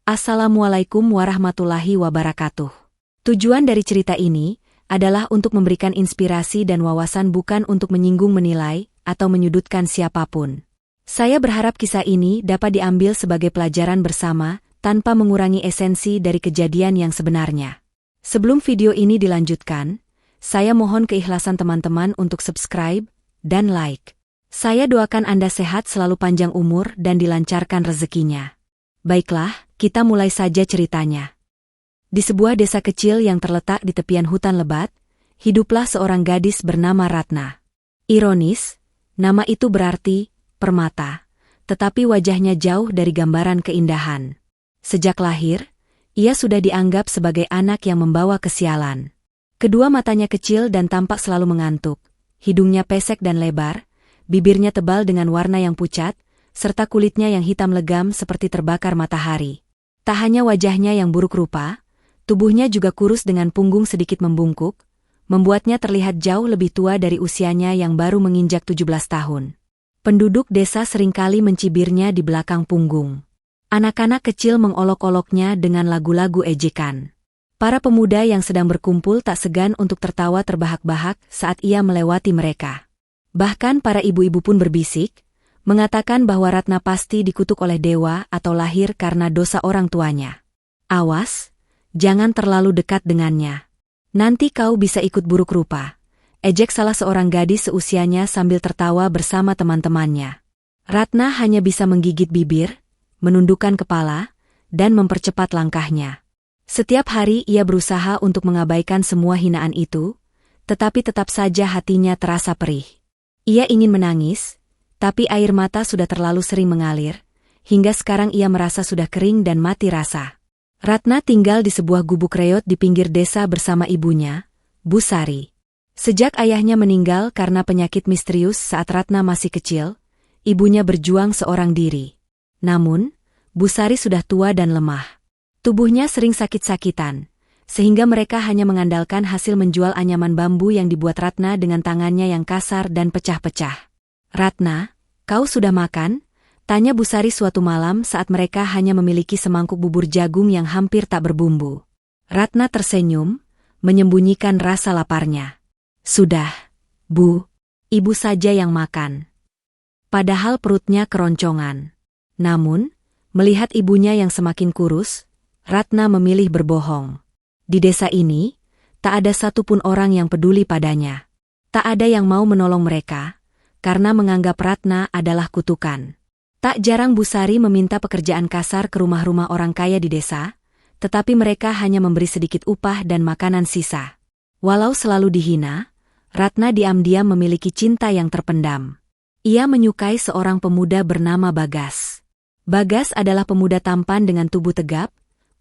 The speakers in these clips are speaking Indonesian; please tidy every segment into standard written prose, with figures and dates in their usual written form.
Assalamualaikum warahmatullahi wabarakatuh. Tujuan dari cerita ini adalah untuk memberikan inspirasi dan wawasan, bukan untuk menyinggung, menilai, atau menyudutkan siapapun. Saya berharap kisah ini dapat diambil sebagai pelajaran bersama, tanpa mengurangi esensi dari kejadian yang sebenarnya. Sebelum video ini dilanjutkan, saya mohon keikhlasan teman-teman untuk subscribe dan like. Saya doakan Anda sehat selalu, panjang umur, dan dilancarkan rezekinya. Baiklah, kita mulai saja ceritanya. Di sebuah desa kecil yang terletak di tepian hutan lebat, hiduplah seorang gadis bernama Ratna. Ironis, nama itu berarti permata, tetapi wajahnya jauh dari gambaran keindahan. Sejak lahir, ia sudah dianggap sebagai anak yang membawa kesialan. Kedua matanya kecil dan tampak selalu mengantuk, hidungnya pesek dan lebar, bibirnya tebal dengan warna yang pucat, serta kulitnya yang hitam legam seperti terbakar matahari. Tak hanya wajahnya yang buruk rupa, tubuhnya juga kurus dengan punggung sedikit membungkuk, membuatnya terlihat jauh lebih tua dari usianya yang baru menginjak 17 tahun. Penduduk desa seringkali mencibirnya di belakang punggung. Anak-anak kecil mengolok-oloknya dengan lagu-lagu ejekan. Para pemuda yang sedang berkumpul tak segan untuk tertawa terbahak-bahak saat ia melewati mereka. Bahkan para ibu-ibu pun berbisik, mengatakan bahwa Ratna pasti dikutuk oleh dewa atau lahir karena dosa orang tuanya. Awas, jangan terlalu dekat dengannya. Nanti kau bisa ikut buruk rupa, ejek salah seorang gadis seusianya sambil tertawa bersama teman-temannya. Ratna hanya bisa menggigit bibir, menundukkan kepala, dan mempercepat langkahnya. Setiap hari ia berusaha untuk mengabaikan semua hinaan itu, tetapi tetap saja hatinya terasa perih. Ia ingin menangis, tapi air mata sudah terlalu sering mengalir, hingga sekarang ia merasa sudah kering dan mati rasa. Ratna tinggal di sebuah gubuk reot di pinggir desa bersama ibunya, Bu Sari. Sejak ayahnya meninggal karena penyakit misterius saat Ratna masih kecil, ibunya berjuang seorang diri. Namun, Bu Sari sudah tua dan lemah. Tubuhnya sering sakit-sakitan, sehingga mereka hanya mengandalkan hasil menjual anyaman bambu yang dibuat Ratna dengan tangannya yang kasar dan pecah-pecah. "Ratna, kau sudah makan?" tanya Bu Sari suatu malam saat mereka hanya memiliki semangkuk bubur jagung yang hampir tak berbumbu. Ratna tersenyum, menyembunyikan rasa laparnya. "Sudah, Bu, ibu saja yang makan." Padahal perutnya keroncongan. Namun, melihat ibunya yang semakin kurus, Ratna memilih berbohong. Di desa ini, tak ada satupun orang yang peduli padanya. Tak ada yang mau menolong mereka, karena menganggap Ratna adalah kutukan. Tak jarang Bu Sari meminta pekerjaan kasar ke rumah-rumah orang kaya di desa, tetapi mereka hanya memberi sedikit upah dan makanan sisa. Walau selalu dihina, Ratna diam-diam memiliki cinta yang terpendam. Ia menyukai seorang pemuda bernama Bagas. Bagas adalah pemuda tampan dengan tubuh tegap,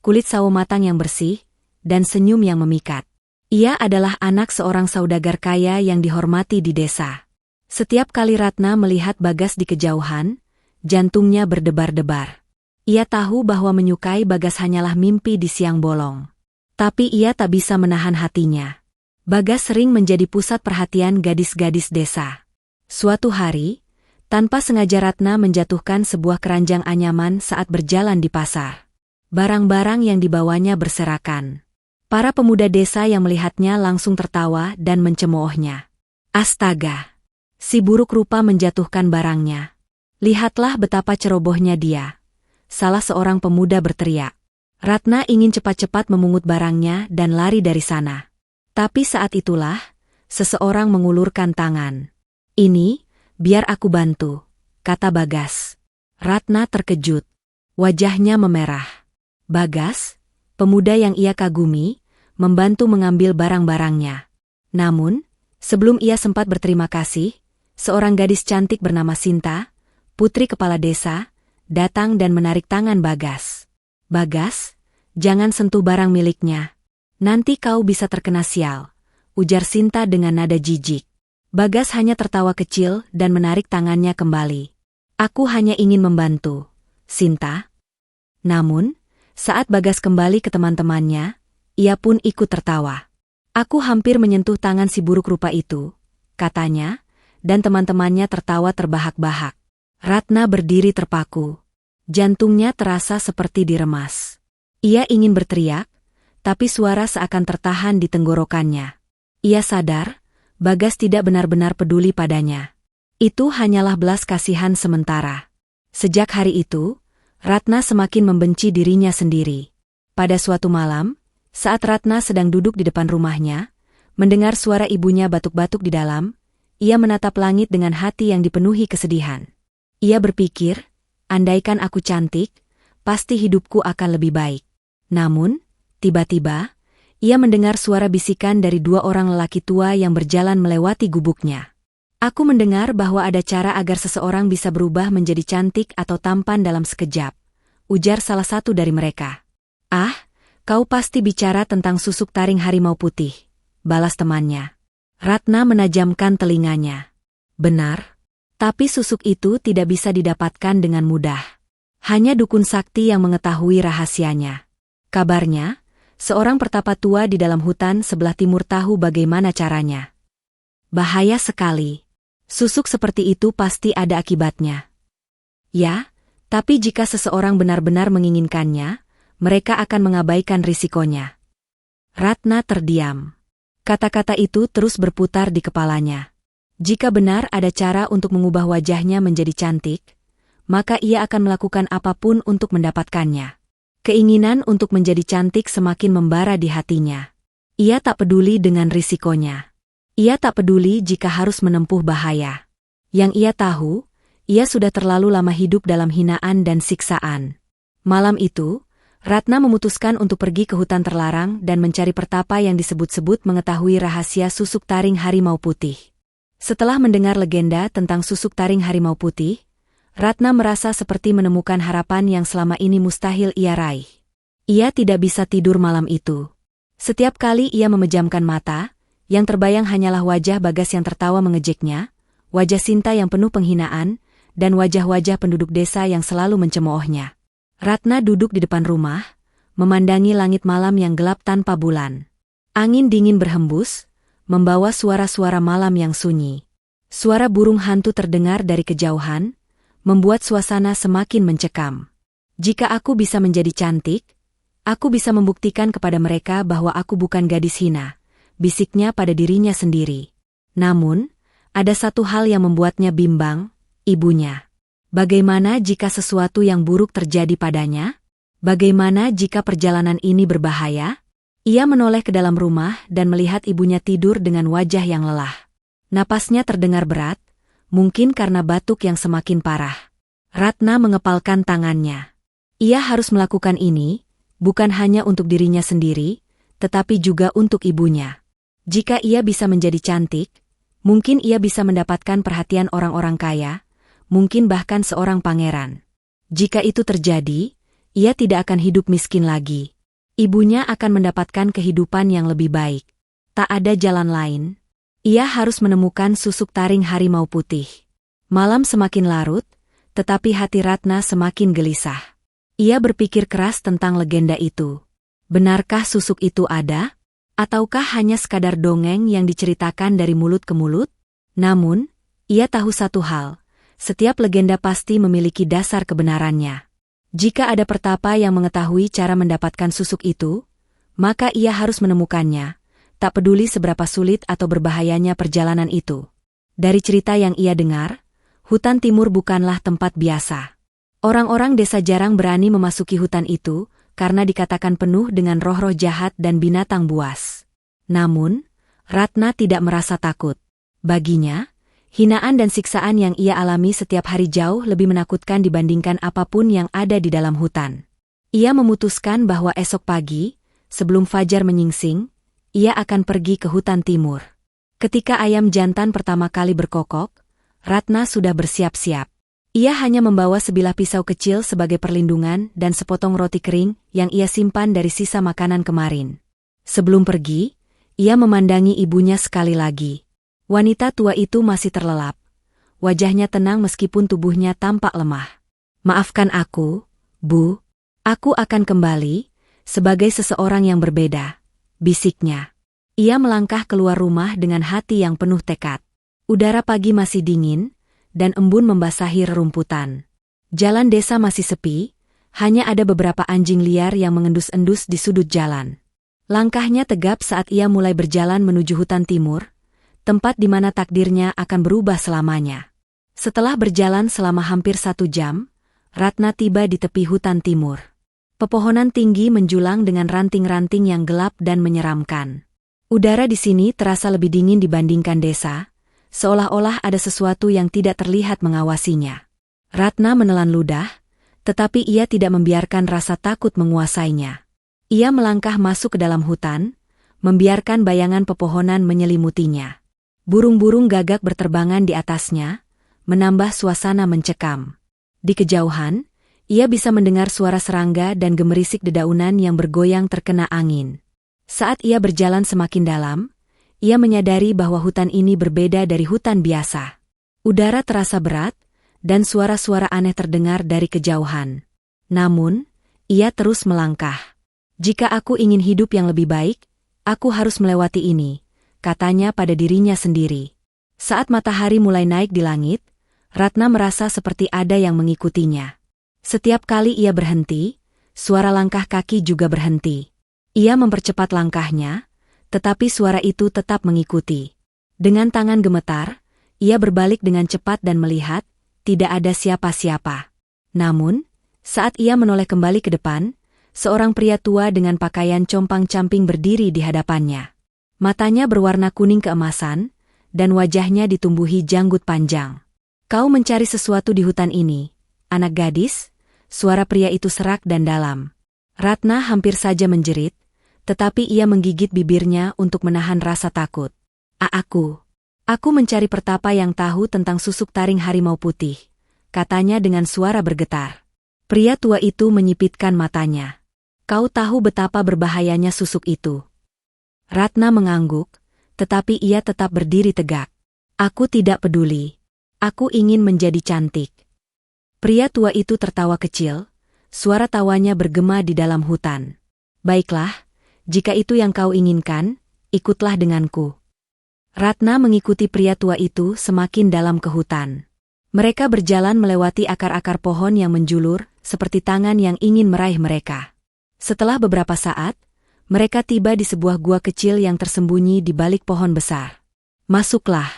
kulit sawo matang yang bersih, dan senyum yang memikat. Ia adalah anak seorang saudagar kaya yang dihormati di desa. Setiap kali Ratna melihat Bagas di kejauhan, jantungnya berdebar-debar. Ia tahu bahwa menyukai Bagas hanyalah mimpi di siang bolong. Tapi ia tak bisa menahan hatinya. Bagas sering menjadi pusat perhatian gadis-gadis desa. Suatu hari, tanpa sengaja Ratna menjatuhkan sebuah keranjang anyaman saat berjalan di pasar. Barang-barang yang dibawanya berserakan. Para pemuda desa yang melihatnya langsung tertawa dan mencemoohnya. "Astaga! Si buruk rupa menjatuhkan barangnya. Lihatlah betapa cerobohnya dia," salah seorang pemuda berteriak. Ratna ingin cepat-cepat memungut barangnya dan lari dari sana. Tapi saat itulah, seseorang mengulurkan tangan. "Ini, biar aku bantu," kata Bagas. Ratna terkejut. Wajahnya memerah. Bagas, pemuda yang ia kagumi, membantu mengambil barang-barangnya. Namun, sebelum ia sempat berterima kasih, seorang gadis cantik bernama Sinta, putri kepala desa, datang dan menarik tangan Bagas. "Bagas, jangan sentuh barang miliknya. Nanti kau bisa terkena sial," ujar Sinta dengan nada jijik. Bagas hanya tertawa kecil dan menarik tangannya kembali. "Aku hanya ingin membantu, Sinta." Namun, saat Bagas kembali ke teman-temannya, ia pun ikut tertawa. "Aku hampir menyentuh tangan si buruk rupa itu," katanya, dan teman-temannya tertawa terbahak-bahak. Ratna berdiri terpaku. Jantungnya terasa seperti diremas. Ia ingin berteriak, tapi suara seakan tertahan di tenggorokannya. Ia sadar, Bagas tidak benar-benar peduli padanya. Itu hanyalah belas kasihan sementara. Sejak hari itu, Ratna semakin membenci dirinya sendiri. Pada suatu malam, saat Ratna sedang duduk di depan rumahnya, mendengar suara ibunya batuk-batuk di dalam, ia menatap langit dengan hati yang dipenuhi kesedihan. Ia berpikir, andaikan aku cantik, pasti hidupku akan lebih baik. Namun, tiba-tiba, ia mendengar suara bisikan dari dua orang lelaki tua yang berjalan melewati gubuknya. Aku mendengar bahwa ada cara agar seseorang bisa berubah menjadi cantik atau tampan dalam sekejap, ujar salah satu dari mereka. Ah, kau pasti bicara tentang susuk taring harimau putih, balas temannya. Ratna menajamkan telinganya. Benar, tapi susuk itu tidak bisa didapatkan dengan mudah. Hanya dukun sakti yang mengetahui rahasianya. Kabarnya, seorang pertapa tua di dalam hutan sebelah timur tahu bagaimana caranya. Bahaya sekali. Susuk seperti itu pasti ada akibatnya. Ya, tapi jika seseorang benar-benar menginginkannya, mereka akan mengabaikan risikonya. Ratna terdiam. Kata-kata itu terus berputar di kepalanya. Jika benar ada cara untuk mengubah wajahnya menjadi cantik, maka ia akan melakukan apapun untuk mendapatkannya. Keinginan untuk menjadi cantik semakin membara di hatinya. Ia tak peduli dengan risikonya. Ia tak peduli jika harus menempuh bahaya. Yang ia tahu, ia sudah terlalu lama hidup dalam hinaan dan siksaan. Malam itu, Ratna memutuskan untuk pergi ke hutan terlarang dan mencari pertapa yang disebut-sebut mengetahui rahasia susuk taring harimau putih. Setelah mendengar legenda tentang susuk taring harimau putih, Ratna merasa seperti menemukan harapan yang selama ini mustahil ia raih. Ia tidak bisa tidur malam itu. Setiap kali ia memejamkan mata, yang terbayang hanyalah wajah Bagas yang tertawa mengejeknya, wajah Sinta yang penuh penghinaan, dan wajah-wajah penduduk desa yang selalu mencemoohnya. Ratna duduk di depan rumah, memandangi langit malam yang gelap tanpa bulan. Angin dingin berhembus, membawa suara-suara malam yang sunyi. Suara burung hantu terdengar dari kejauhan, membuat suasana semakin mencekam. Jika aku bisa menjadi cantik, aku bisa membuktikan kepada mereka bahwa aku bukan gadis hina, bisiknya pada dirinya sendiri. Namun, ada satu hal yang membuatnya bimbang, ibunya. Bagaimana jika sesuatu yang buruk terjadi padanya? Bagaimana jika perjalanan ini berbahaya? Ia menoleh ke dalam rumah dan melihat ibunya tidur dengan wajah yang lelah. Napasnya terdengar berat, mungkin karena batuk yang semakin parah. Ratna mengepalkan tangannya. Ia harus melakukan ini, bukan hanya untuk dirinya sendiri, tetapi juga untuk ibunya. Jika ia bisa menjadi cantik, mungkin ia bisa mendapatkan perhatian orang-orang kaya, mungkin bahkan seorang pangeran. Jika itu terjadi, ia tidak akan hidup miskin lagi. Ibunya akan mendapatkan kehidupan yang lebih baik. Tak ada jalan lain. Ia harus menemukan susuk taring harimau putih. Malam semakin larut, tetapi hati Ratna semakin gelisah. Ia berpikir keras tentang legenda itu. Benarkah susuk itu ada? Ataukah hanya sekadar dongeng yang diceritakan dari mulut ke mulut? Namun, ia tahu satu hal, setiap legenda pasti memiliki dasar kebenarannya. Jika ada pertapa yang mengetahui cara mendapatkan susuk itu, maka ia harus menemukannya. Tak peduli seberapa sulit atau berbahayanya perjalanan itu. Dari cerita yang ia dengar, hutan timur bukanlah tempat biasa. Orang-orang desa jarang berani memasuki hutan itu, karena dikatakan penuh dengan roh-roh jahat dan binatang buas. Namun, Ratna tidak merasa takut. Baginya, hinaan dan siksaan yang ia alami setiap hari jauh lebih menakutkan dibandingkan apapun yang ada di dalam hutan. Ia memutuskan bahwa esok pagi, sebelum fajar menyingsing, ia akan pergi ke hutan timur. Ketika ayam jantan pertama kali berkokok, Ratna sudah bersiap-siap. Ia hanya membawa sebilah pisau kecil sebagai perlindungan dan sepotong roti kering yang ia simpan dari sisa makanan kemarin. Sebelum pergi, ia memandangi ibunya sekali lagi. Wanita tua itu masih terlelap. Wajahnya tenang meskipun tubuhnya tampak lemah. "Maafkan aku, Bu. Aku akan kembali, sebagai seseorang yang berbeda," bisiknya. Ia melangkah keluar rumah dengan hati yang penuh tekad. Udara pagi masih dingin, dan embun membasahi rerumputan. Jalan desa masih sepi, hanya ada beberapa anjing liar yang mengendus-endus di sudut jalan. Langkahnya tegap saat ia mulai berjalan menuju hutan timur, tempat di mana takdirnya akan berubah selamanya. Setelah berjalan selama hampir 1 jam, Ratna tiba di tepi hutan timur. Pepohonan tinggi menjulang dengan ranting-ranting yang gelap dan menyeramkan. Udara di sini terasa lebih dingin dibandingkan desa, seolah-olah ada sesuatu yang tidak terlihat mengawasinya. Ratna menelan ludah, tetapi ia tidak membiarkan rasa takut menguasainya. Ia melangkah masuk ke dalam hutan, membiarkan bayangan pepohonan menyelimutinya. Burung-burung gagak berterbangan di atasnya, menambah suasana mencekam. Di kejauhan, ia bisa mendengar suara serangga dan gemerisik dedaunan yang bergoyang terkena angin. Saat ia berjalan semakin dalam, ia menyadari bahwa hutan ini berbeda dari hutan biasa. Udara terasa berat, dan suara-suara aneh terdengar dari kejauhan. Namun, ia terus melangkah. Jika aku ingin hidup yang lebih baik, aku harus melewati ini, katanya pada dirinya sendiri. Saat matahari mulai naik di langit, Ratna merasa seperti ada yang mengikutinya. Setiap kali ia berhenti, suara langkah kaki juga berhenti. Ia mempercepat langkahnya, tetapi suara itu tetap mengikuti. Dengan tangan gemetar, ia berbalik dengan cepat dan melihat, tidak ada siapa-siapa. Namun, saat ia menoleh kembali ke depan, seorang pria tua dengan pakaian compang-camping berdiri di hadapannya. Matanya berwarna kuning keemasan, dan wajahnya ditumbuhi janggut panjang. "Kau mencari sesuatu di hutan ini, anak gadis?" Suara pria itu serak dan dalam. Ratna hampir saja menjerit, tetapi ia menggigit bibirnya untuk menahan rasa takut. Aku mencari pertapa yang tahu tentang susuk taring harimau putih," katanya dengan suara bergetar. Pria tua itu menyipitkan matanya. "Kau tahu betapa berbahayanya susuk itu?" Ratna mengangguk, tetapi ia tetap berdiri tegak. "Aku tidak peduli. Aku ingin menjadi cantik." Pria tua itu tertawa kecil, suara tawanya bergema di dalam hutan. "Baiklah, jika itu yang kau inginkan, ikutlah denganku." Ratna mengikuti pria tua itu semakin dalam ke hutan. Mereka berjalan melewati akar-akar pohon yang menjulur, seperti tangan yang ingin meraih mereka. Setelah beberapa saat, mereka tiba di sebuah gua kecil yang tersembunyi di balik pohon besar. "Masuklah,"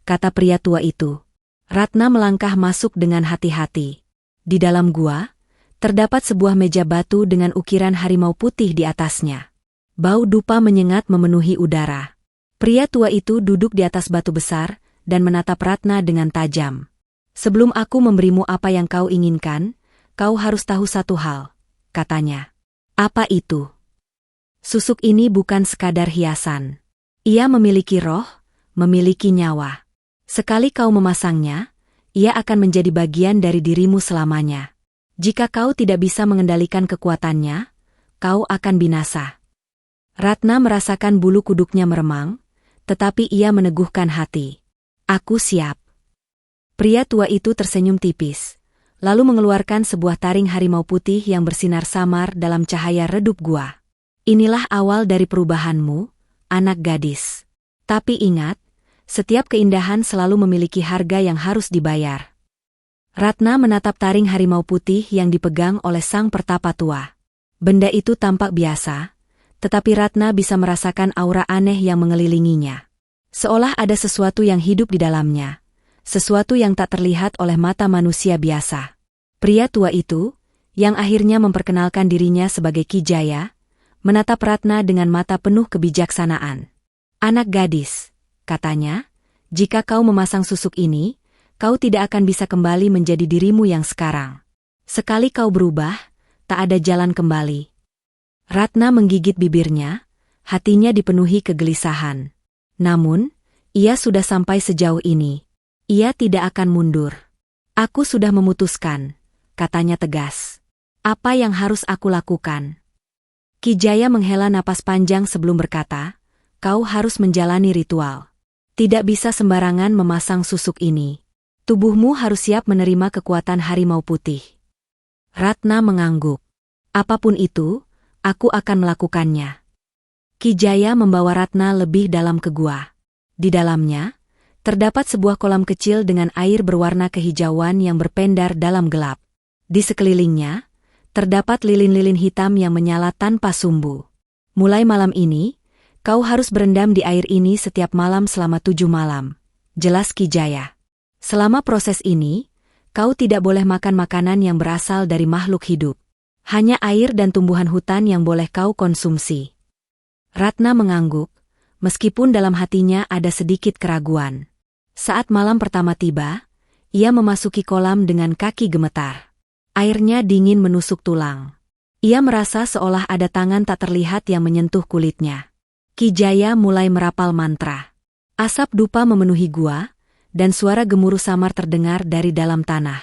kata pria tua itu. Ratna melangkah masuk dengan hati-hati. Di dalam gua, terdapat sebuah meja batu dengan ukiran harimau putih di atasnya. Bau dupa menyengat memenuhi udara. Pria tua itu duduk di atas batu besar dan menatap Ratna dengan tajam. "Sebelum aku memberimu apa yang kau inginkan, kau harus tahu satu hal," katanya. "Apa itu?" "Susuk ini bukan sekadar hiasan. Ia memiliki roh, memiliki nyawa. Sekali kau memasangnya, ia akan menjadi bagian dari dirimu selamanya. Jika kau tidak bisa mengendalikan kekuatannya, kau akan binasa." Ratna merasakan bulu kuduknya meremang, tetapi ia meneguhkan hati. "Aku siap." Pria tua itu tersenyum tipis, lalu mengeluarkan sebuah taring harimau putih yang bersinar samar dalam cahaya redup gua. "Inilah awal dari perubahanmu, anak gadis. Tapi ingat, setiap keindahan selalu memiliki harga yang harus dibayar." Ratna menatap taring harimau putih yang dipegang oleh sang pertapa tua. Benda itu tampak biasa, tetapi Ratna bisa merasakan aura aneh yang mengelilinginya. Seolah ada sesuatu yang hidup di dalamnya, sesuatu yang tak terlihat oleh mata manusia biasa. Pria tua itu, yang akhirnya memperkenalkan dirinya sebagai Ki Jaya, menatap Ratna dengan mata penuh kebijaksanaan. "Anak gadis," katanya, "jika kau memasang susuk ini, kau tidak akan bisa kembali menjadi dirimu yang sekarang. Sekali kau berubah, tak ada jalan kembali." Ratna menggigit bibirnya, hatinya dipenuhi kegelisahan. Namun, ia sudah sampai sejauh ini. Ia tidak akan mundur. "Aku sudah memutuskan," katanya tegas. "Apa yang harus aku lakukan?" Ki Jaya menghela napas panjang sebelum berkata, "Kau harus menjalani ritual. Tidak bisa sembarangan memasang susuk ini. Tubuhmu harus siap menerima kekuatan harimau putih." Ratna mengangguk. "Apapun itu, aku akan melakukannya." Ki Jaya membawa Ratna lebih dalam ke gua. Di dalamnya, terdapat sebuah kolam kecil dengan air berwarna kehijauan yang berpendar dalam gelap. Di sekelilingnya, terdapat lilin-lilin hitam yang menyala tanpa sumbu. Mulai malam ini, kau harus berendam di air ini setiap malam selama 7 malam, jelas Ki Jaya. Selama proses ini, kau tidak boleh makan makanan yang berasal dari makhluk hidup. Hanya air dan tumbuhan hutan yang boleh kau konsumsi. Ratna mengangguk, meskipun dalam hatinya ada sedikit keraguan. Saat malam pertama tiba, ia memasuki kolam dengan kaki gemetar. Airnya dingin menusuk tulang. Ia merasa seolah ada tangan tak terlihat yang menyentuh kulitnya. Ki Jaya mulai merapal mantra. Asap dupa memenuhi gua, dan suara gemuruh samar terdengar dari dalam tanah.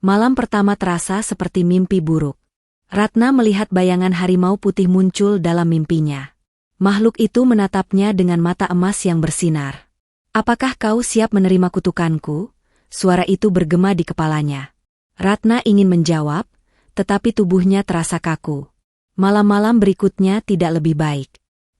Malam pertama terasa seperti mimpi buruk. Ratna melihat bayangan harimau putih muncul dalam mimpinya. Makhluk itu menatapnya dengan mata emas yang bersinar. "Apakah kau siap menerima kutukanku?" Suara itu bergema di kepalanya. Ratna ingin menjawab, tetapi tubuhnya terasa kaku. Malam-malam berikutnya tidak lebih baik.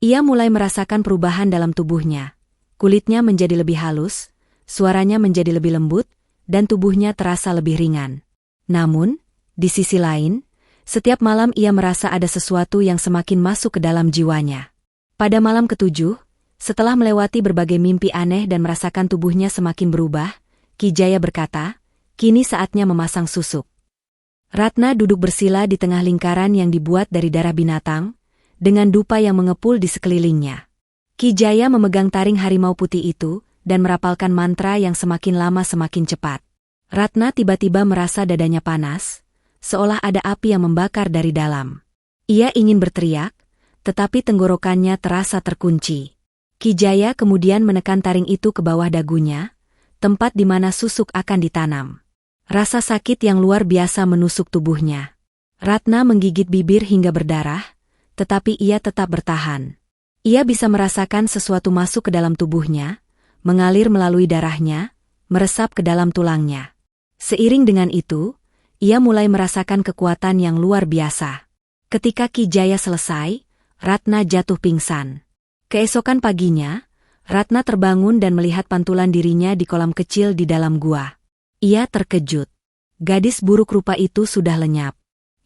Ia mulai merasakan perubahan dalam tubuhnya. Kulitnya menjadi lebih halus, suaranya menjadi lebih lembut, dan tubuhnya terasa lebih ringan. Namun, di sisi lain, setiap malam ia merasa ada sesuatu yang semakin masuk ke dalam jiwanya. Pada malam ketujuh, setelah melewati berbagai mimpi aneh dan merasakan tubuhnya semakin berubah, Ki Jaya berkata, "Kini saatnya memasang susuk." Ratna duduk bersila di tengah lingkaran yang dibuat dari darah binatang, dengan dupa yang mengepul di sekelilingnya. Ki Jaya memegang taring harimau putih itu, dan merapalkan mantra yang semakin lama semakin cepat. Ratna tiba-tiba merasa dadanya panas, seolah ada api yang membakar dari dalam. Ia ingin berteriak, tetapi tenggorokannya terasa terkunci. Ki Jaya kemudian menekan taring itu ke bawah dagunya, tempat di mana susuk akan ditanam. Rasa sakit yang luar biasa menusuk tubuhnya. Ratna menggigit bibir hingga berdarah, tetapi ia tetap bertahan. Ia bisa merasakan sesuatu masuk ke dalam tubuhnya, mengalir melalui darahnya, meresap ke dalam tulangnya. Seiring dengan itu, ia mulai merasakan kekuatan yang luar biasa. Ketika Ki Jaya selesai, Ratna jatuh pingsan. Keesokan paginya, Ratna terbangun dan melihat pantulan dirinya di kolam kecil di dalam gua. Ia terkejut. Gadis buruk rupa itu sudah lenyap.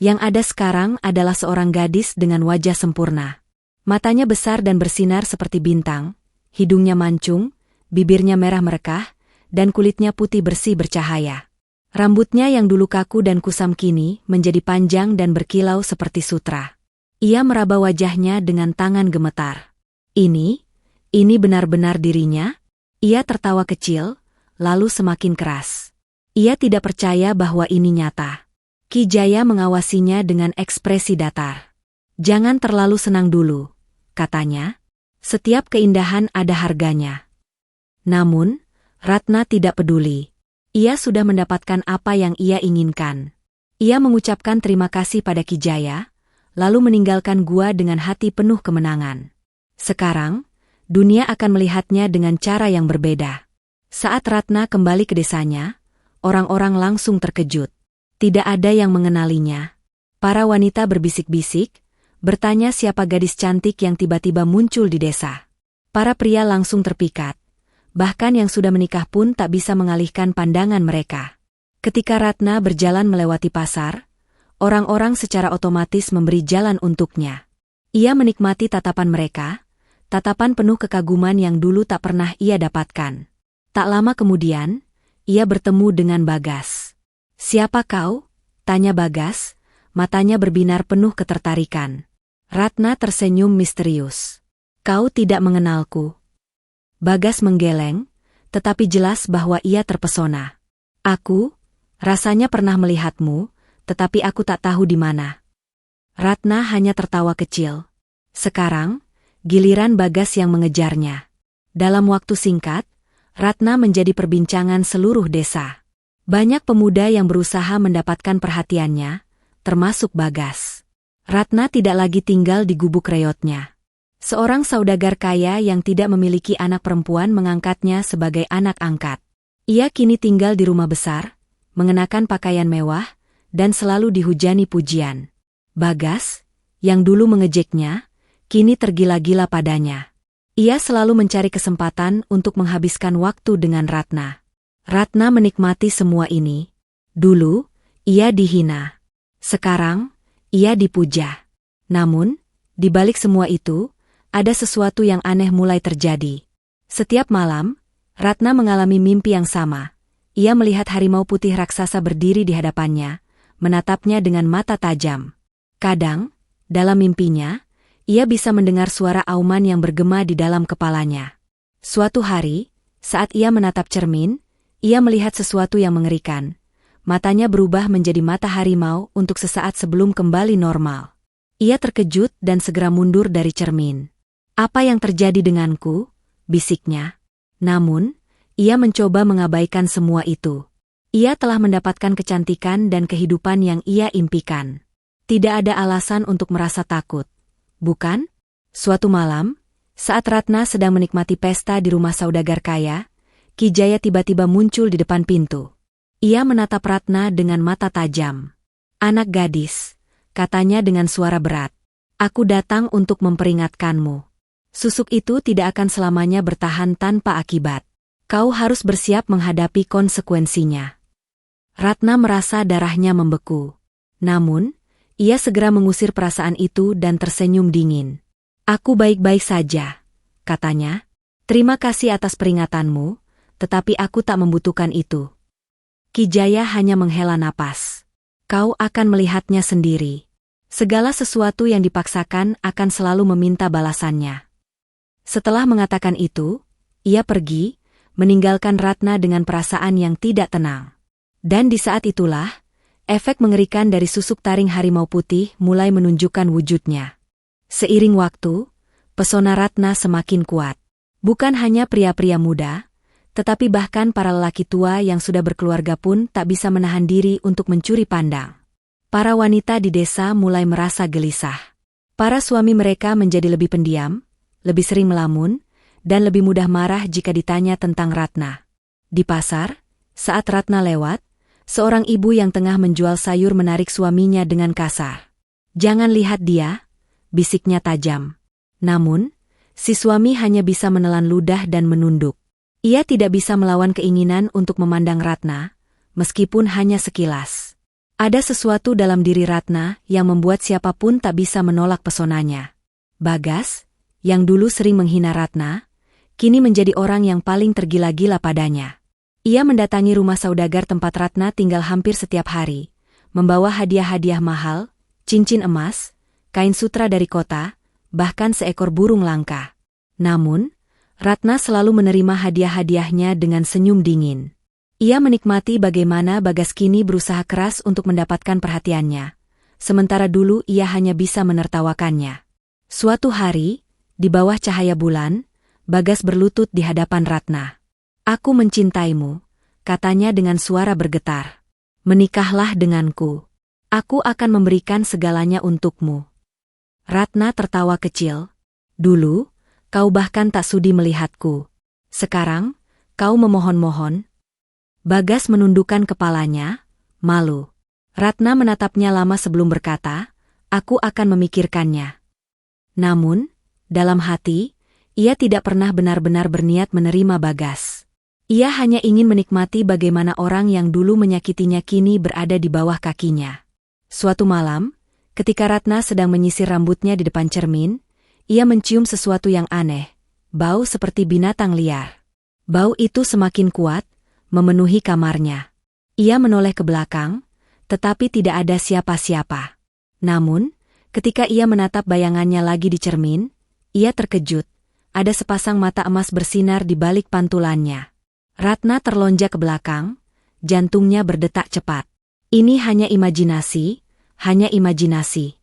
Yang ada sekarang adalah seorang gadis dengan wajah sempurna. Matanya besar dan bersinar seperti bintang, hidungnya mancung, bibirnya merah merekah, dan kulitnya putih bersih bercahaya. Rambutnya yang dulu kaku dan kusam kini menjadi panjang dan berkilau seperti sutra. Ia meraba wajahnya dengan tangan gemetar. Ini benar-benar dirinya? Ia tertawa kecil, lalu semakin keras. Ia tidak percaya bahwa ini nyata. Ki Jaya mengawasinya dengan ekspresi datar. "Jangan terlalu senang dulu," katanya. "Setiap keindahan ada harganya." Namun, Ratna tidak peduli. Ia sudah mendapatkan apa yang ia inginkan. Ia mengucapkan terima kasih pada Ki Jaya, lalu meninggalkan gua dengan hati penuh kemenangan. Sekarang, dunia akan melihatnya dengan cara yang berbeda. Saat Ratna kembali ke desanya, orang-orang langsung terkejut. Tidak ada yang mengenalinya. Para wanita berbisik-bisik, bertanya siapa gadis cantik yang tiba-tiba muncul di desa. Para pria langsung terpikat. Bahkan yang sudah menikah pun tak bisa mengalihkan pandangan mereka. Ketika Ratna berjalan melewati pasar, orang-orang secara otomatis memberi jalan untuknya. Ia menikmati tatapan mereka, tatapan penuh kekaguman yang dulu tak pernah ia dapatkan. Tak lama kemudian, ia bertemu dengan Bagas. "Siapa kau?" tanya Bagas, matanya berbinar penuh ketertarikan. Ratna tersenyum misterius. "Kau tidak mengenalku." Bagas menggeleng, tetapi jelas bahwa ia terpesona. "Aku, rasanya pernah melihatmu, tetapi aku tak tahu di mana." Ratna hanya tertawa kecil. Sekarang, giliran Bagas yang mengejarnya. Dalam waktu singkat, Ratna menjadi perbincangan seluruh desa. Banyak pemuda yang berusaha mendapatkan perhatiannya, termasuk Bagas. Ratna tidak lagi tinggal di gubuk reyotnya. Seorang saudagar kaya yang tidak memiliki anak perempuan mengangkatnya sebagai anak angkat. Ia kini tinggal di rumah besar, mengenakan pakaian mewah, dan selalu dihujani pujian. Bagas, yang dulu mengejeknya, kini tergila-gila padanya. Ia selalu mencari kesempatan untuk menghabiskan waktu dengan Ratna. Ratna menikmati semua ini. Dulu, ia dihina. Sekarang, ia dipuja. Namun, di balik semua itu, ada sesuatu yang aneh mulai terjadi. Setiap malam, Ratna mengalami mimpi yang sama. Ia melihat harimau putih raksasa berdiri di hadapannya, menatapnya dengan mata tajam. Kadang, dalam mimpinya, ia bisa mendengar suara auman yang bergema di dalam kepalanya. Suatu hari, saat ia menatap cermin, ia melihat sesuatu yang mengerikan. Matanya berubah menjadi mata harimau untuk sesaat sebelum kembali normal. Ia terkejut dan segera mundur dari cermin. "Apa yang terjadi denganku?" bisiknya. Namun, ia mencoba mengabaikan semua itu. Ia telah mendapatkan kecantikan dan kehidupan yang ia impikan. Tidak ada alasan untuk merasa takut, bukan? Suatu malam, saat Ratna sedang menikmati pesta di rumah saudagar kaya, Ki Jaya tiba-tiba muncul di depan pintu. Ia menatap Ratna dengan mata tajam. "Anak gadis," katanya dengan suara berat. "Aku datang untuk memperingatkanmu. Susuk itu tidak akan selamanya bertahan tanpa akibat. Kau harus bersiap menghadapi konsekuensinya." Ratna merasa darahnya membeku. Namun, ia segera mengusir perasaan itu dan tersenyum dingin. "Aku baik-baik saja," katanya. "Terima kasih atas peringatanmu, tetapi aku tak membutuhkan itu." Ki Jaya hanya menghela napas. "Kau akan melihatnya sendiri. Segala sesuatu yang dipaksakan akan selalu meminta balasannya." Setelah mengatakan itu, ia pergi, meninggalkan Ratna dengan perasaan yang tidak tenang. Dan di saat itulah, efek mengerikan dari susuk taring harimau putih mulai menunjukkan wujudnya. Seiring waktu, pesona Ratna semakin kuat. Bukan hanya pria-pria muda, tetapi bahkan para lelaki tua yang sudah berkeluarga pun tak bisa menahan diri untuk mencuri pandang. Para wanita di desa mulai merasa gelisah. Para suami mereka menjadi lebih pendiam, lebih sering melamun, dan lebih mudah marah jika ditanya tentang Ratna. Di pasar, saat Ratna lewat, seorang ibu yang tengah menjual sayur menarik suaminya dengan kasar. "Jangan lihat dia," bisiknya tajam. Namun, si suami hanya bisa menelan ludah dan menunduk. Ia tidak bisa melawan keinginan untuk memandang Ratna, meskipun hanya sekilas. Ada sesuatu dalam diri Ratna yang membuat siapapun tak bisa menolak pesonanya. Bagas, yang dulu sering menghina Ratna, kini menjadi orang yang paling tergila-gila padanya. Ia mendatangi rumah saudagar tempat Ratna tinggal hampir setiap hari, membawa hadiah-hadiah mahal, cincin emas, kain sutra dari kota, bahkan seekor burung langka. Namun, Ratna selalu menerima hadiah-hadiahnya dengan senyum dingin. Ia menikmati bagaimana Bagas kini berusaha keras untuk mendapatkan perhatiannya, sementara dulu ia hanya bisa menertawakannya. Suatu hari, di bawah cahaya bulan, Bagas berlutut di hadapan Ratna. "Aku mencintaimu," katanya dengan suara bergetar. "Menikahlah denganku. Aku akan memberikan segalanya untukmu." Ratna tertawa kecil. "Dulu, kau bahkan tak sudi melihatku. Sekarang, kau memohon-mohon?" Bagas menundukkan kepalanya, malu. Ratna menatapnya lama sebelum berkata, "Aku akan memikirkannya." Namun, dalam hati, ia tidak pernah benar-benar berniat menerima Bagas. Ia hanya ingin menikmati bagaimana orang yang dulu menyakitinya kini berada di bawah kakinya. Suatu malam, ketika Ratna sedang menyisir rambutnya di depan cermin, ia mencium sesuatu yang aneh, bau seperti binatang liar. Bau itu semakin kuat, memenuhi kamarnya. Ia menoleh ke belakang, tetapi tidak ada siapa-siapa. Namun, ketika ia menatap bayangannya lagi di cermin, ia terkejut. Ada sepasang mata emas bersinar di balik pantulannya. Ratna terlonjak ke belakang, jantungnya berdetak cepat. "Ini hanya imajinasi, hanya imajinasi,"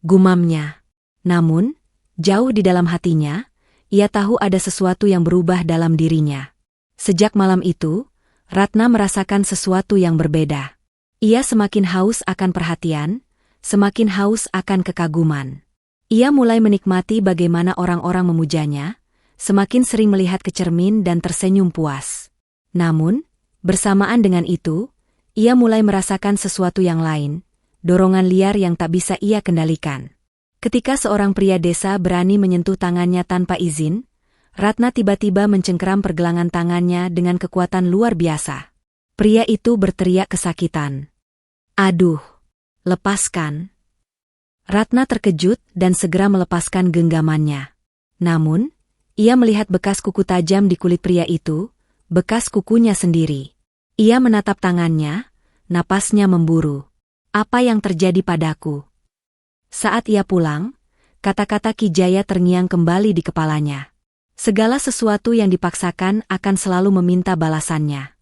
gumamnya. Namun, jauh di dalam hatinya, ia tahu ada sesuatu yang berubah dalam dirinya. Sejak malam itu, Ratna merasakan sesuatu yang berbeda. Ia semakin haus akan perhatian, semakin haus akan kekaguman. Ia mulai menikmati bagaimana orang-orang memujanya, semakin sering melihat ke cermin dan tersenyum puas. Namun, bersamaan dengan itu, ia mulai merasakan sesuatu yang lain, dorongan liar yang tak bisa ia kendalikan. Ketika seorang pria desa berani menyentuh tangannya tanpa izin, Ratna tiba-tiba mencengkeram pergelangan tangannya dengan kekuatan luar biasa. Pria itu berteriak kesakitan. Aduh, lepaskan. Ratna terkejut dan segera melepaskan genggamannya. Namun, ia melihat bekas kuku tajam di kulit pria itu, bekas kukunya sendiri. Ia menatap tangannya, napasnya memburu. Apa yang terjadi padaku? Saat ia pulang, kata-kata Ki Jaya terngiang kembali di kepalanya. Segala sesuatu yang dipaksakan akan selalu meminta balasannya.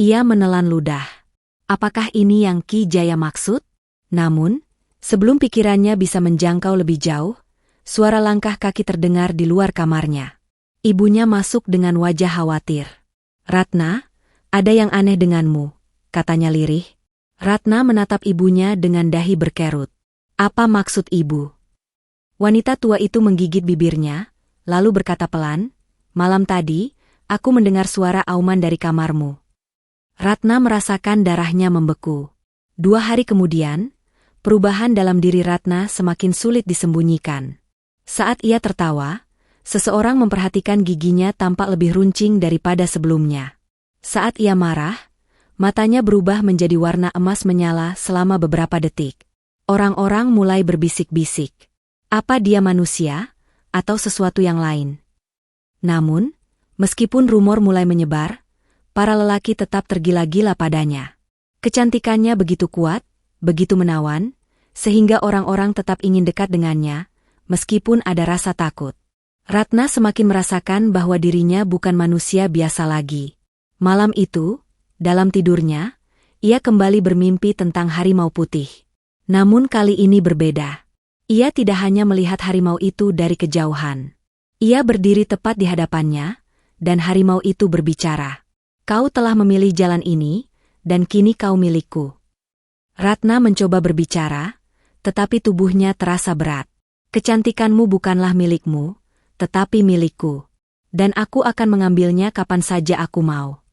Ia menelan ludah. Apakah ini yang Ki Jaya maksud? Namun, sebelum pikirannya bisa menjangkau lebih jauh, suara langkah kaki terdengar di luar kamarnya. Ibunya masuk dengan wajah khawatir. "Ratna, ada yang aneh denganmu," katanya lirih. Ratna menatap ibunya dengan dahi berkerut. "Apa maksud ibu?" Wanita tua itu menggigit bibirnya, lalu berkata pelan, "Malam tadi, aku mendengar suara auman dari kamarmu." Ratna merasakan darahnya membeku. 2 hari kemudian, perubahan dalam diri Ratna semakin sulit disembunyikan. Saat ia tertawa, seseorang memperhatikan giginya tampak lebih runcing daripada sebelumnya. Saat ia marah, matanya berubah menjadi warna emas menyala selama beberapa detik. Orang-orang mulai berbisik-bisik. Apa dia manusia, atau sesuatu yang lain? Namun, meskipun rumor mulai menyebar, para lelaki tetap tergila-gila padanya. Kecantikannya begitu kuat, begitu menawan, sehingga orang-orang tetap ingin dekat dengannya, meskipun ada rasa takut. Ratna semakin merasakan bahwa dirinya bukan manusia biasa lagi. Malam itu, dalam tidurnya, ia kembali bermimpi tentang harimau putih. Namun kali ini berbeda. Ia tidak hanya melihat harimau itu dari kejauhan. Ia berdiri tepat di hadapannya, dan harimau itu berbicara. "Kau telah memilih jalan ini, dan kini kau milikku." Ratna mencoba berbicara, tetapi tubuhnya terasa berat. "Kecantikanmu bukanlah milikmu, tetapi milikku. Dan aku akan mengambilnya kapan saja aku mau."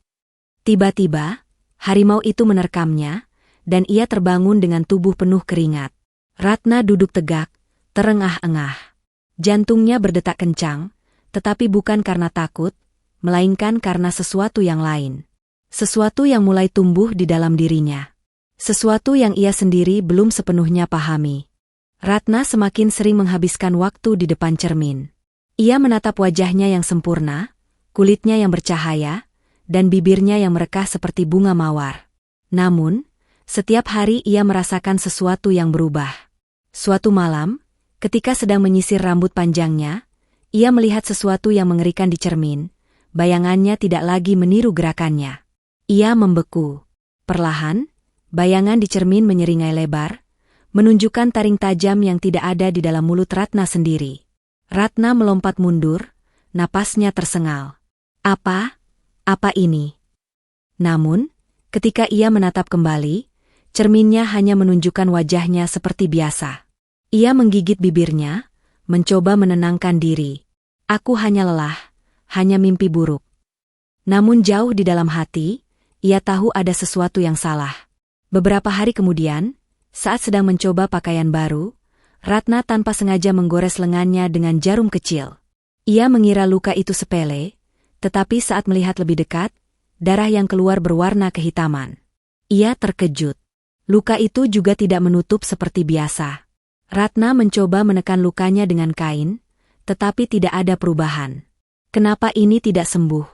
Tiba-tiba, harimau itu menerkamnya, dan ia terbangun dengan tubuh penuh keringat. Ratna duduk tegak, terengah-engah. Jantungnya berdetak kencang, tetapi bukan karena takut, melainkan karena sesuatu yang lain. Sesuatu yang mulai tumbuh di dalam dirinya. Sesuatu yang ia sendiri belum sepenuhnya pahami. Ratna semakin sering menghabiskan waktu di depan cermin. Ia menatap wajahnya yang sempurna, kulitnya yang bercahaya, dan bibirnya yang merekah seperti bunga mawar. Namun, setiap hari ia merasakan sesuatu yang berubah. Suatu malam, ketika sedang menyisir rambut panjangnya, ia melihat sesuatu yang mengerikan di cermin. Bayangannya tidak lagi meniru gerakannya. Ia membeku. Perlahan, bayangan di cermin menyeringai lebar, menunjukkan taring tajam yang tidak ada di dalam mulut Ratna sendiri. Ratna melompat mundur, napasnya tersengal. Apa ini? Namun, ketika ia menatap kembali, cerminnya hanya menunjukkan wajahnya seperti biasa. Ia menggigit bibirnya, mencoba menenangkan diri. "Aku hanya lelah, hanya mimpi buruk." Namun jauh di dalam hati, ia tahu ada sesuatu yang salah. Beberapa hari kemudian, saat sedang mencoba pakaian baru, Ratna tanpa sengaja menggores lengannya dengan jarum kecil. Ia mengira luka itu sepele, tetapi saat melihat lebih dekat, darah yang keluar berwarna kehitaman. Ia terkejut. Luka itu juga tidak menutup seperti biasa. Ratna mencoba menekan lukanya dengan kain, tetapi tidak ada perubahan. Kenapa ini tidak sembuh?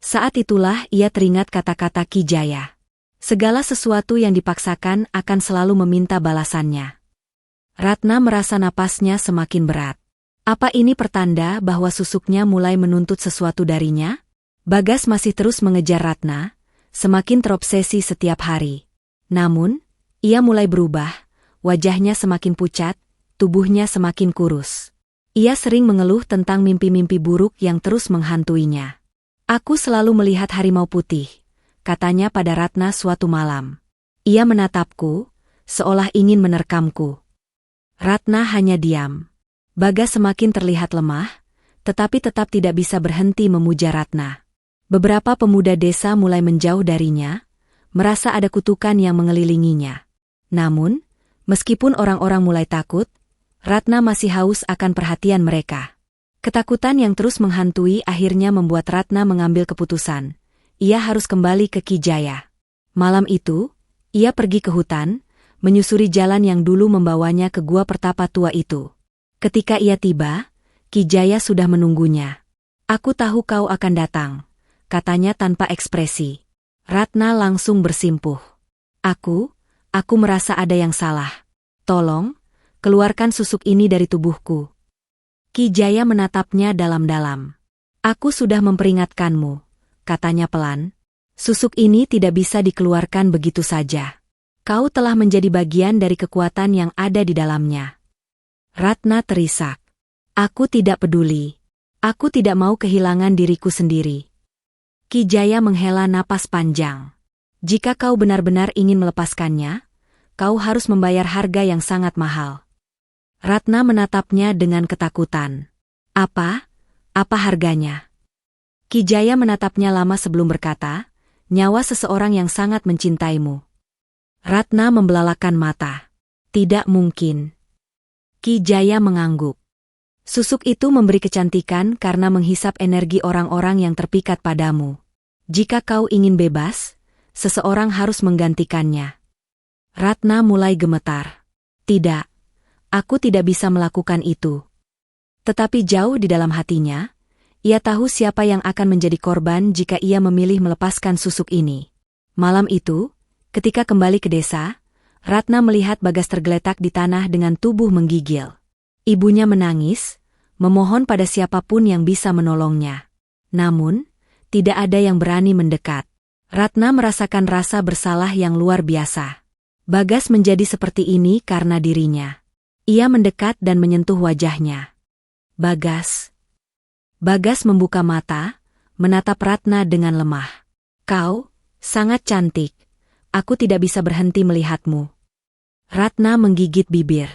Saat itulah ia teringat kata-kata Ki Jaya. Segala sesuatu yang dipaksakan akan selalu meminta balasannya. Ratna merasa napasnya semakin berat. Apa ini pertanda bahwa susuknya mulai menuntut sesuatu darinya? Bagas masih terus mengejar Ratna, semakin terobsesi setiap hari. Namun, ia mulai berubah, wajahnya semakin pucat, tubuhnya semakin kurus. Ia sering mengeluh tentang mimpi-mimpi buruk yang terus menghantuinya. "Aku selalu melihat harimau putih," katanya pada Ratna suatu malam. Ia menatapku, seolah ingin menerkamku. Ratna hanya diam. Bagas semakin terlihat lemah, tetapi tetap tidak bisa berhenti memuja Ratna. Beberapa pemuda desa mulai menjauh darinya, merasa ada kutukan yang mengelilinginya. Namun, meskipun orang-orang mulai takut, Ratna masih haus akan perhatian mereka. Ketakutan yang terus menghantui akhirnya membuat Ratna mengambil keputusan. Ia harus kembali ke Ki Jaya. Malam itu, Ia pergi ke hutan, menyusuri jalan yang dulu membawanya ke gua pertapa tua itu. Ketika ia tiba, Ki Jaya sudah menunggunya. "Aku tahu kau akan datang," katanya tanpa ekspresi. Ratna langsung bersimpuh. Aku merasa ada yang salah. Tolong, keluarkan susuk ini dari tubuhku." Ki Jaya menatapnya dalam-dalam. "Aku sudah memperingatkanmu," katanya pelan. "Susuk ini tidak bisa dikeluarkan begitu saja. Kau telah menjadi bagian dari kekuatan yang ada di dalamnya." Ratna terisak. "Aku tidak peduli. Aku tidak mau kehilangan diriku sendiri." Ki Jaya menghela napas panjang. "Jika kau benar-benar ingin melepaskannya, kau harus membayar harga yang sangat mahal." Ratna menatapnya dengan ketakutan. Apa harganya?" Ki Jaya menatapnya lama sebelum berkata, "Nyawa seseorang yang sangat mencintaimu." Ratna membelalakan mata. "Tidak mungkin." Ki Jaya mengangguk. "Susuk itu memberi kecantikan karena menghisap energi orang-orang yang terpikat padamu. Jika kau ingin bebas, seseorang harus menggantikannya." Ratna mulai gemetar. "Tidak, aku tidak bisa melakukan itu." Tetapi jauh di dalam hatinya, ia tahu siapa yang akan menjadi korban jika ia memilih melepaskan susuk ini. Malam itu, ketika kembali ke desa, Ratna melihat Bagas tergeletak di tanah dengan tubuh menggigil. Ibunya menangis, memohon pada siapapun yang bisa menolongnya. Namun, tidak ada yang berani mendekat. Ratna merasakan rasa bersalah yang luar biasa. Bagas menjadi seperti ini karena dirinya. Ia mendekat dan menyentuh wajahnya. "Bagas." Bagas membuka mata, menatap Ratna dengan lemah. "Kau sangat cantik. Aku tidak bisa berhenti melihatmu." Ratna menggigit bibir.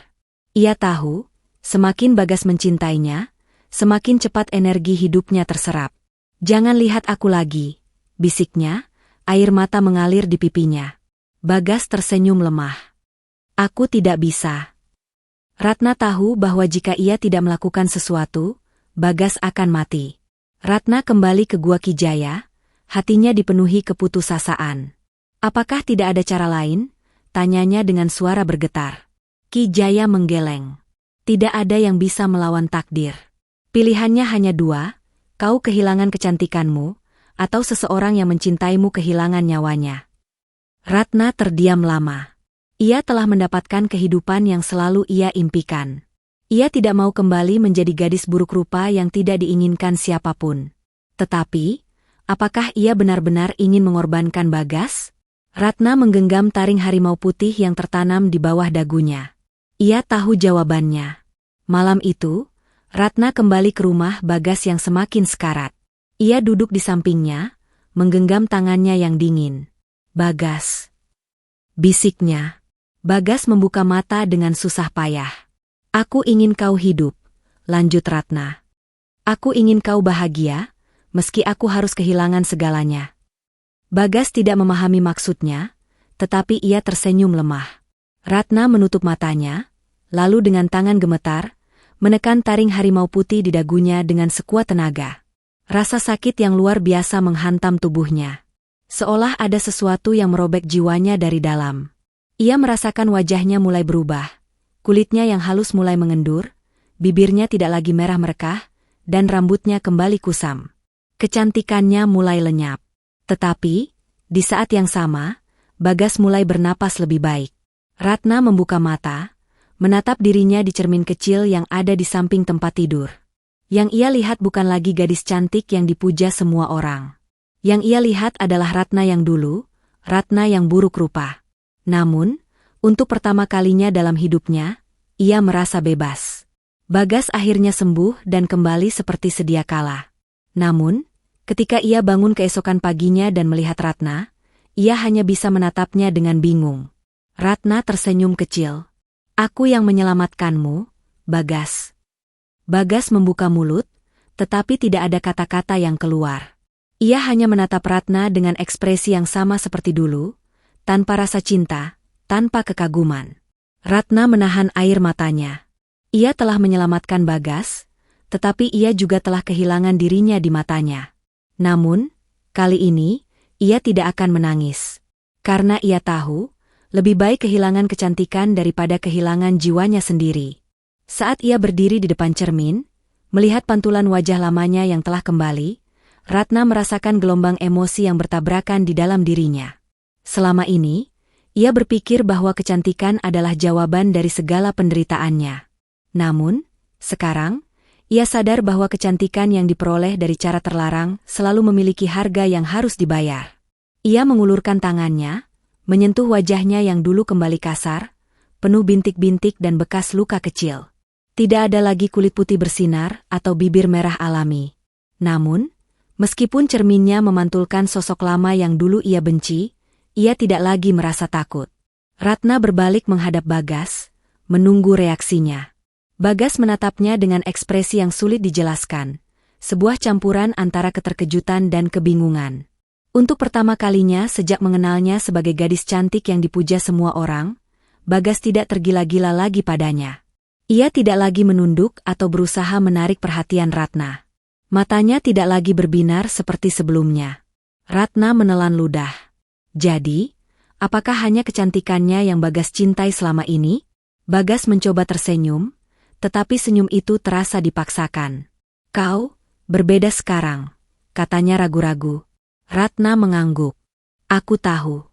Ia tahu, semakin Bagas mencintainya, semakin cepat energi hidupnya terserap. "Jangan lihat aku lagi," bisiknya, air mata mengalir di pipinya. Bagas tersenyum lemah. "Aku tidak bisa." Ratna tahu bahwa jika ia tidak melakukan sesuatu, Bagas akan mati. Ratna kembali ke Gua Ki Jaya, hatinya dipenuhi keputusasaan. "Apakah tidak ada cara lain?" tanyanya dengan suara bergetar. Ki Jaya menggeleng. "Tidak ada yang bisa melawan takdir. Pilihannya hanya dua, kau kehilangan kecantikanmu, atau seseorang yang mencintaimu kehilangan nyawanya." Ratna terdiam lama. Ia telah mendapatkan kehidupan yang selalu ia impikan. Ia tidak mau kembali menjadi gadis buruk rupa yang tidak diinginkan siapapun. Tetapi, apakah ia benar-benar ingin mengorbankan Bagas? Ratna menggenggam taring harimau putih yang tertanam di bawah dagunya. Ia tahu jawabannya. Malam itu, Ratna kembali ke rumah Bagas yang semakin sekarat. Ia duduk di sampingnya, menggenggam tangannya yang dingin. "Bagas," bisiknya. Bagas membuka mata dengan susah payah. "Aku ingin kau hidup," lanjut Ratna. "Aku ingin kau bahagia, meski aku harus kehilangan segalanya." Bagas tidak memahami maksudnya, tetapi ia tersenyum lemah. Ratna menutup matanya, lalu dengan tangan gemetar, menekan taring harimau putih di dagunya dengan sekuat tenaga. Rasa sakit yang luar biasa menghantam tubuhnya. Seolah ada sesuatu yang merobek jiwanya dari dalam. Ia merasakan wajahnya mulai berubah. Kulitnya yang halus mulai mengendur, bibirnya tidak lagi merah merekah, dan rambutnya kembali kusam. Kecantikannya mulai lenyap. Tetapi, di saat yang sama, Bagas mulai bernapas lebih baik. Ratna membuka mata, menatap dirinya di cermin kecil yang ada di samping tempat tidur. Yang ia lihat bukan lagi gadis cantik yang dipuja semua orang. Yang ia lihat adalah Ratna yang dulu, Ratna yang buruk rupa. Namun, untuk pertama kalinya dalam hidupnya, ia merasa bebas. Bagas akhirnya sembuh dan kembali seperti sedia kala. Namun, ketika ia bangun keesokan paginya dan melihat Ratna, ia hanya bisa menatapnya dengan bingung. Ratna tersenyum kecil. "Aku yang menyelamatkanmu, Bagas." Bagas membuka mulut, tetapi tidak ada kata-kata yang keluar. Ia hanya menatap Ratna dengan ekspresi yang sama seperti dulu, tanpa rasa cinta, tanpa kekaguman. Ratna menahan air matanya. Ia telah menyelamatkan Bagas, tetapi ia juga telah kehilangan dirinya di matanya. Namun, kali ini, ia tidak akan menangis. Karena ia tahu, Lebih baik kehilangan kecantikan daripada kehilangan jiwanya sendiri. Saat ia berdiri di depan cermin, melihat pantulan wajah lamanya yang telah kembali, Ratna merasakan gelombang emosi yang bertabrakan di dalam dirinya. Selama ini, ia berpikir bahwa kecantikan adalah jawaban dari segala penderitaannya. Namun, sekarang, ia sadar bahwa kecantikan yang diperoleh dari cara terlarang selalu memiliki harga yang harus dibayar. Ia mengulurkan tangannya, menyentuh wajahnya yang dulu kembali kasar, penuh bintik-bintik dan bekas luka kecil. Tidak ada lagi kulit putih bersinar atau bibir merah alami. Namun, meskipun cerminnya memantulkan sosok lama yang dulu ia benci, ia tidak lagi merasa takut. Ratna berbalik menghadap Bagas, menunggu reaksinya. Bagas menatapnya dengan ekspresi yang sulit dijelaskan, sebuah campuran antara keterkejutan dan kebingungan. Untuk pertama kalinya sejak mengenalnya sebagai gadis cantik yang dipuja semua orang, Bagas tidak tergila-gila lagi padanya. Ia tidak lagi menunduk atau berusaha menarik perhatian Ratna. Matanya tidak lagi berbinar seperti sebelumnya. Ratna menelan ludah. Jadi, apakah hanya kecantikannya yang Bagas cintai selama ini? Bagas mencoba tersenyum, tetapi senyum itu terasa dipaksakan. Kau, berbeda sekarang, katanya ragu-ragu. Ratna mengangguk. Aku tahu.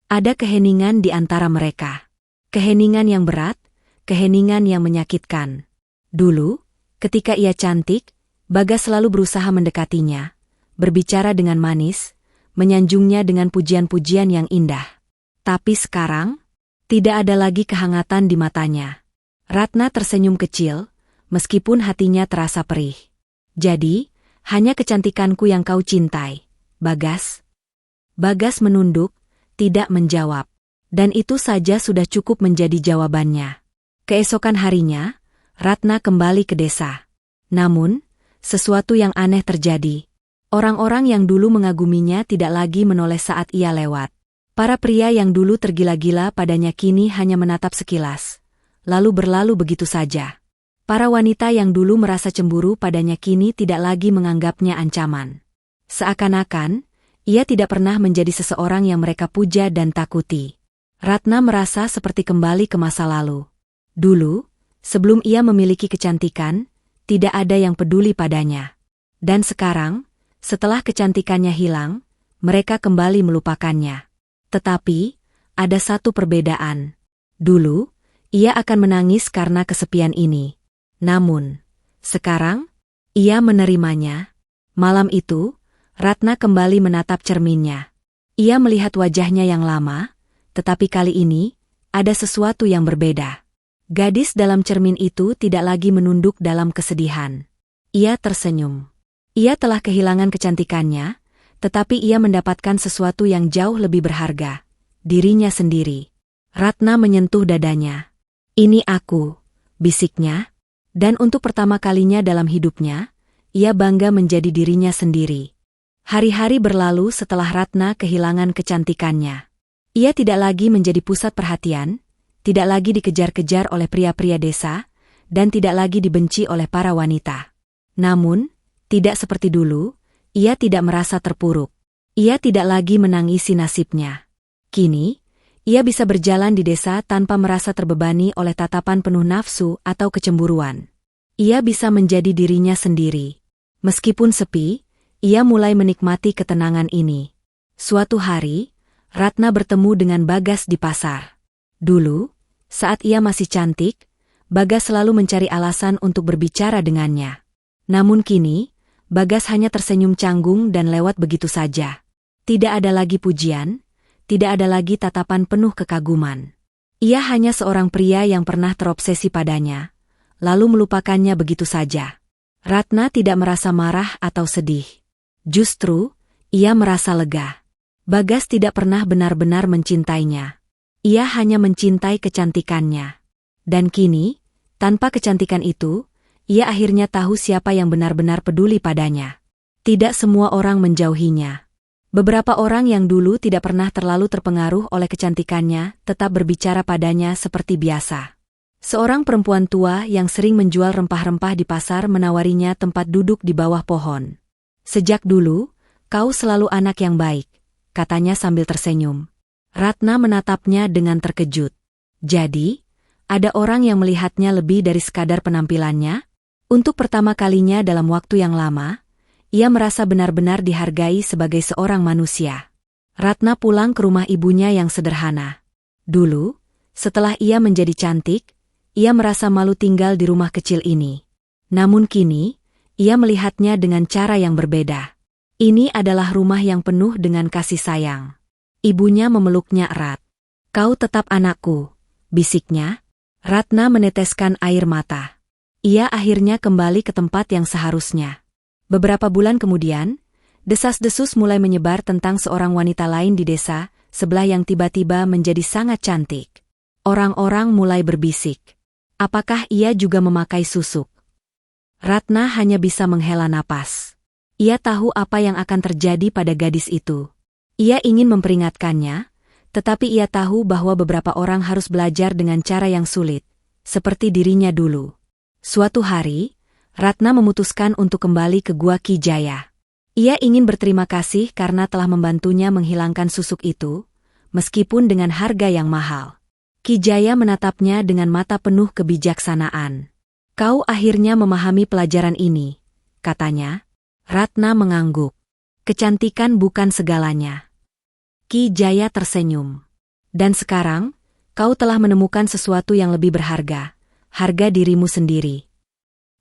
Ada keheningan di antara mereka. Keheningan yang berat, keheningan yang menyakitkan. Dulu, ketika ia cantik, Bagas selalu berusaha mendekatinya, berbicara dengan manis, menyanjungnya dengan pujian-pujian yang indah. Tapi sekarang, tidak ada lagi kehangatan di matanya. Ratna tersenyum kecil, meskipun hatinya terasa perih. Jadi, hanya kecantikanku yang kau cintai, Bagas? Bagas menunduk, tidak menjawab. Dan itu saja sudah cukup menjadi jawabannya. Keesokan harinya, Ratna kembali ke desa. Namun, sesuatu yang aneh terjadi. Orang-orang yang dulu mengaguminya tidak lagi menoleh saat ia lewat. Para pria yang dulu tergila-gila padanya kini hanya menatap sekilas, lalu berlalu begitu saja. Para wanita yang dulu merasa cemburu padanya kini tidak lagi menganggapnya ancaman. Seakan-akan, ia tidak pernah menjadi seseorang yang mereka puja dan takuti. Ratna merasa seperti kembali ke masa lalu. Dulu, sebelum ia memiliki kecantikan, tidak ada yang peduli padanya. Dan sekarang, setelah kecantikannya hilang, mereka kembali melupakannya. Tetapi, ada satu perbedaan. Dulu, ia akan menangis karena kesepian ini. Namun, sekarang, ia menerimanya. Malam itu, Ratna kembali menatap cerminnya. Ia melihat wajahnya yang lama, tetapi kali ini, ada sesuatu yang berbeda. Gadis dalam cermin itu tidak lagi menunduk dalam kesedihan. Ia tersenyum. Ia telah kehilangan kecantikannya, tetapi ia mendapatkan sesuatu yang jauh lebih berharga, dirinya sendiri. Ratna menyentuh dadanya. Ini aku, bisiknya, dan untuk pertama kalinya dalam hidupnya, ia bangga menjadi dirinya sendiri. Hari-hari berlalu setelah Ratna kehilangan kecantikannya. Ia tidak lagi menjadi pusat perhatian, tidak lagi dikejar-kejar oleh pria-pria desa, dan tidak lagi dibenci oleh para wanita. Namun, tidak seperti dulu, ia tidak merasa terpuruk. Ia tidak lagi menangisi nasibnya. Kini, ia bisa berjalan di desa tanpa merasa terbebani oleh tatapan penuh nafsu atau kecemburuan. Ia bisa menjadi dirinya sendiri. Meskipun sepi, ia mulai menikmati ketenangan ini. Suatu hari, Ratna bertemu dengan Bagas di pasar. Dulu, saat ia masih cantik, Bagas selalu mencari alasan untuk berbicara dengannya. Namun kini, Bagas hanya tersenyum canggung dan lewat begitu saja. Tidak ada lagi pujian, tidak ada lagi tatapan penuh kekaguman. Ia hanya seorang pria yang pernah terobsesi padanya, lalu melupakannya begitu saja. Ratna tidak merasa marah atau sedih. Justru, ia merasa lega. Bagas tidak pernah benar-benar mencintainya. Ia hanya mencintai kecantikannya. Dan kini, tanpa kecantikan itu, ia akhirnya tahu siapa yang benar-benar peduli padanya. Tidak semua orang menjauhinya. Beberapa orang yang dulu tidak pernah terlalu terpengaruh oleh kecantikannya tetap berbicara padanya seperti biasa. Seorang perempuan tua yang sering menjual rempah-rempah di pasar menawarinya tempat duduk di bawah pohon. Sejak dulu, kau selalu anak yang baik, katanya sambil tersenyum. Ratna menatapnya dengan terkejut. Jadi, ada orang yang melihatnya lebih dari sekadar penampilannya? Untuk pertama kalinya dalam waktu yang lama, ia merasa benar-benar dihargai sebagai seorang manusia. Ratna pulang ke rumah ibunya yang sederhana. Dulu, setelah ia menjadi cantik, ia merasa malu tinggal di rumah kecil ini. Namun kini, ia melihatnya dengan cara yang berbeda. Ini adalah rumah yang penuh dengan kasih sayang. Ibunya memeluknya erat. "Kau tetap anakku," bisiknya. Ratna meneteskan air mata. Ia akhirnya kembali ke tempat yang seharusnya. Beberapa bulan kemudian, desas-desus mulai menyebar tentang seorang wanita lain di desa sebelah yang tiba-tiba menjadi sangat cantik. Orang-orang mulai berbisik. Apakah ia juga memakai susuk? Ratna hanya bisa menghela napas. Ia tahu apa yang akan terjadi pada gadis itu. Ia ingin memperingatkannya, tetapi ia tahu bahwa beberapa orang harus belajar dengan cara yang sulit, seperti dirinya dulu. Suatu hari, Ratna memutuskan untuk kembali ke Gua Ki Jaya. Ia ingin berterima kasih karena telah membantunya menghilangkan susuk itu, meskipun dengan harga yang mahal. Ki Jaya menatapnya dengan mata penuh kebijaksanaan. "Kau akhirnya memahami pelajaran ini," katanya. Ratna mengangguk. "Kecantikan bukan segalanya." Ki Jaya tersenyum. "Dan sekarang, kau telah menemukan sesuatu yang lebih berharga, harga dirimu sendiri."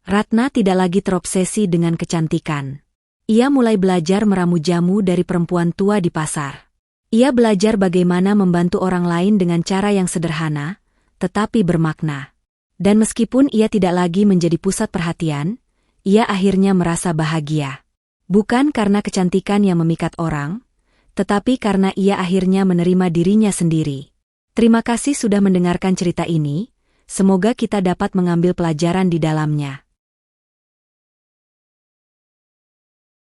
Ratna tidak lagi terobsesi dengan kecantikan. Ia mulai belajar meramu jamu dari perempuan tua di pasar. Ia belajar bagaimana membantu orang lain dengan cara yang sederhana, tetapi bermakna. Dan meskipun ia tidak lagi menjadi pusat perhatian, ia akhirnya merasa bahagia. Bukan karena kecantikan yang memikat orang, tetapi karena ia akhirnya menerima dirinya sendiri. Terima kasih sudah mendengarkan cerita ini, semoga kita dapat mengambil pelajaran di dalamnya.